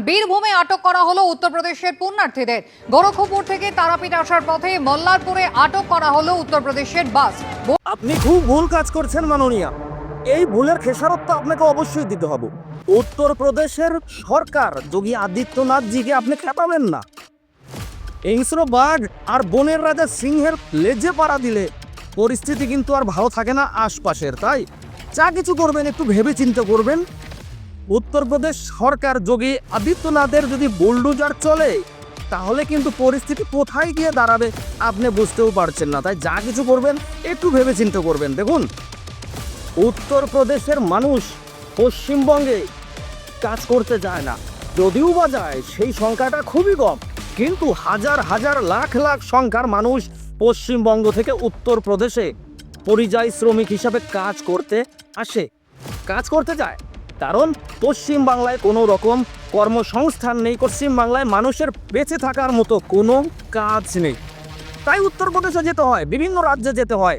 বীরভূমে আটক করা হলো উত্তরপ্রদেশের পুণ্যার্থীদের। গোরখপুর থেকে তারাপীঠ আসার পথে মল্লারপুরে আটক করা হলো উত্তরপ্রদেশের বাস। আপনি খুব ভুল কাজ করছেন মাননীয়া। এই ভুলের খেসারত তো আপনাকে অবশ্যই দিতে হবে। উত্তরপ্রদেশের সরকার যোগী আদিত্যনাথজিকে আপনি খেপাবেন না। হিংস্র বাঘ আর বনের রাজা সিংহের লেজে পাড়া দিলে পরিস্থিতি কিন্তু আর ভালো থাকে না আশপাশের। তাই যা কিছু করবেন একটু ভেবে চিন্তা করবেন। উত্তরপ্রদেশ সরকার যোগী আদিত্যনাথের যদি বুলডোজার চলে তাহলে কিন্তু পরিস্থিতি কোথায় গিয়ে দাঁড়াবে আপনি বুঝতেও পারছেন না। তাই যা কিছু করবেন একটু ভেবে চিন্তা করবেন। দেখুন, উত্তরপ্রদেশের মানুষ পশ্চিমবঙ্গে কাজ করতে যায় না, যদিও বা যায় সেই সংখ্যাটা খুবই কম, কিন্তু হাজার হাজার লাখ লাখ সংখ্যার মানুষ পশ্চিমবঙ্গ থেকে উত্তরপ্রদেশে পরিযায়ী শ্রমিক হিসাবে কাজ করতে আসে, কাজ করতে যায়। কারণ পশ্চিমবাংলায় কোনো রকম কর্মসংস্থান নেই, পশ্চিমবাংলায় মানুষের বেঁচে থাকার মতো কোনো কাজ নেই। তাই উত্তরপ্রদেশে যেতে হয়, বিভিন্ন রাজ্যে যেতে হয়।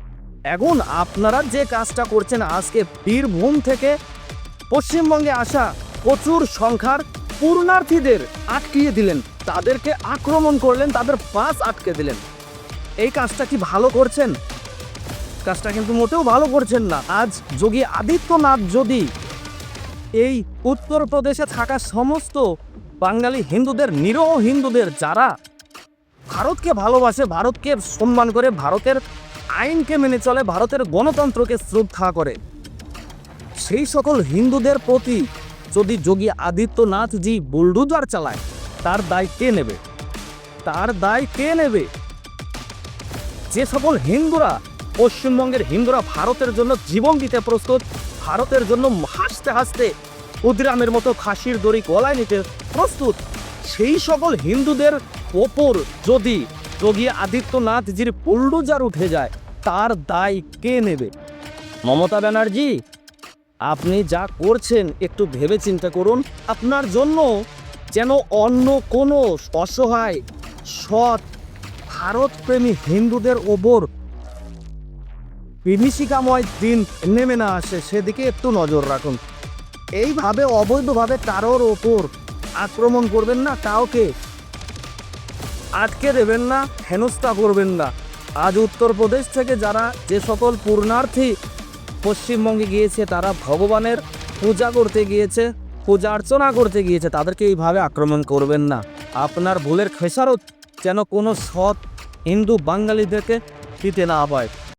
এখন আপনারা যে কাজটা করছেন, আজকে বীরভূম থেকে পশ্চিমবঙ্গে আসা প্রচুর সংখ্যার পুণ্যার্থীদের আটকিয়ে দিলেন, তাদেরকে আক্রমণ করলেন, তাদের বাস আটকে দিলেন। এই কাজটা কি ভালো করছেন? কাজটা কিন্তু মোটেও ভালো করছেন না। আজ যোগী আদিত্যনাথ যদি এই উত্তরপ্রদেশে থাকা সমস্ত বাঙালি হিন্দুদের, নিরহ হিন্দুদের, যারা ভারতকে ভালোবাসে, ভারতকে সম্মান করে, ভারতের আইনকে মেনে চলে, ভারতের গণতন্ত্রকে শ্রদ্ধা করে, সেই সকল হিন্দুদের প্রতি যদি যোগী আদিত্যনাথজি বুলডোজার চালায়, তার দায় কে নেবে? তার দায় কে নেবে? যে সকল হিন্দুরা, পশ্চিমবঙ্গের হিন্দুরা ভারতের জন্য জীবন দিতে প্রস্তুত, ভারতের জন্য হাসতে হাসতে উদ্রামের মতো খাসির দড়ি গলায় নিতে প্রস্তুত, সেই সকল হিন্দুদের ওপর যদি যোগী আদিত্যনাথজির বুলডোজার উঠে যায়, তার দায় কে নেবে? মমতা ব্যানার্জি, আপনি যা করছেন একটু ভেবে চিন্তা করুন। আপনার জন্য যেন অন্য কোনো অসহায়, সৎ, ভারতপ্রেমী হিন্দুদের ওপর বিভীষিকাময় দিন নেমে না আসে, সেদিকে একটু নজর রাখুন। এইভাবে অবৈধভাবে কারোর ওপর আক্রমণ করবেন না, কাউকে আটকে দেবেন না, হেনস্থা করবেন না। আজ উত্তরপ্রদেশ থেকে যারা যে সকল পুণ্যার্থী পশ্চিমবঙ্গে গিয়েছে, তারা ভগবানের পূজা করতে গিয়েছে, পূজা অর্চনা করতে গিয়েছে, তাদেরকে এইভাবে আক্রমণ করবেন না। আপনার ভুলের খেসারত যেন কোনো সৎ হিন্দু বাঙালিদেরকে দিতে না হয়।